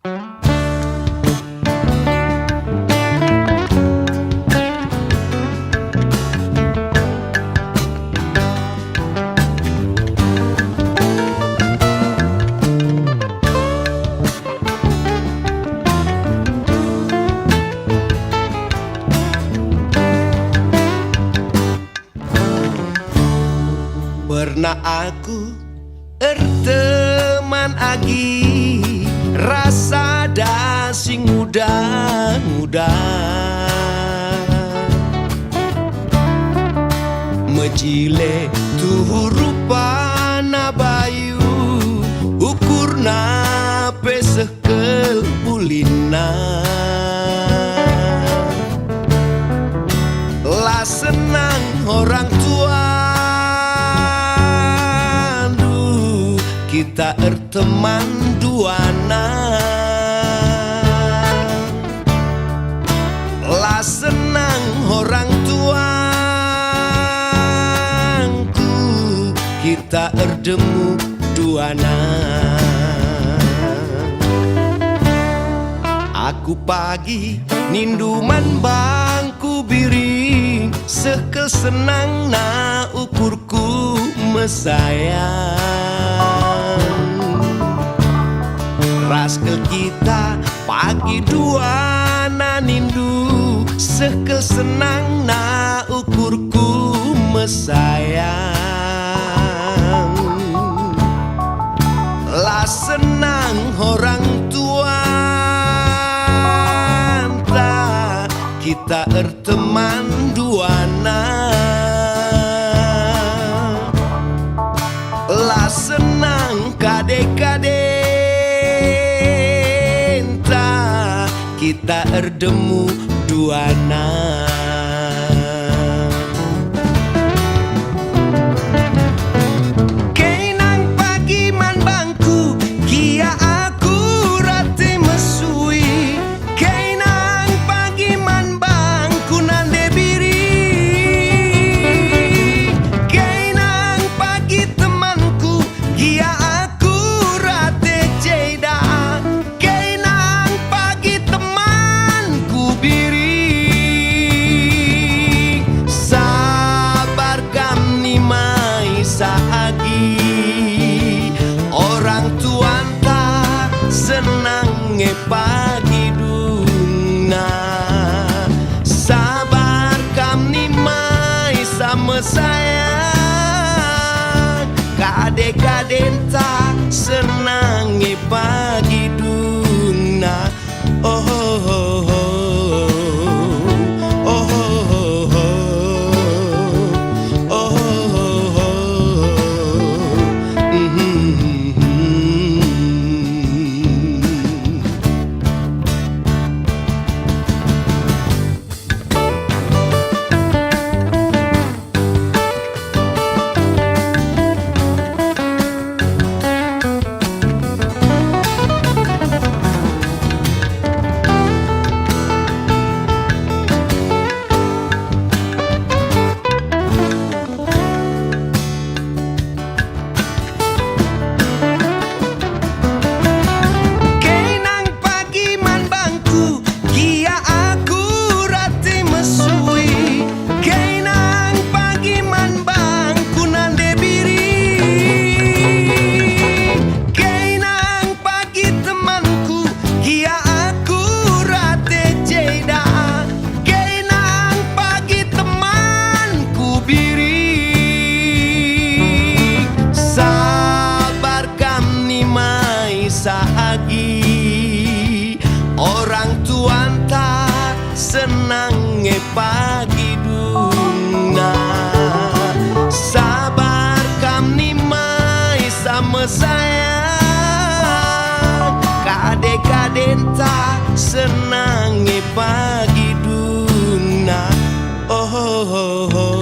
Pernah aku teman agi rasa dasing muda-muda mejile tuhu rupana bayu ukurna pesekel pulina lah senang orang tua kita erteman duana lah senang orang tuangku kita erdemu duana aku pagi ninduman bangku biring sekel senang na ukurku mesayang raskel kita pagi dua na nindu sekel senang na ukurku mesayang lah senang orang tua kita erteman duana lah senang kade-kade kita erdemu duana kenang pagi man bangku kia aku rate mesui kenang pagi man bangku nande biri kenang pagi temanku kia aku rate jeda kenang pagi temanku biri sabar kami mai saagi orang tuanta senang pagi duna sabar kami mai sama saya kade-kadenta senang pagi duna oh, oh, oh, oh. Sahagi orang tuanta senang pagi duna sabar kami mai sama saya kade-kadenta senang pagi duna oh, oh, oh, oh.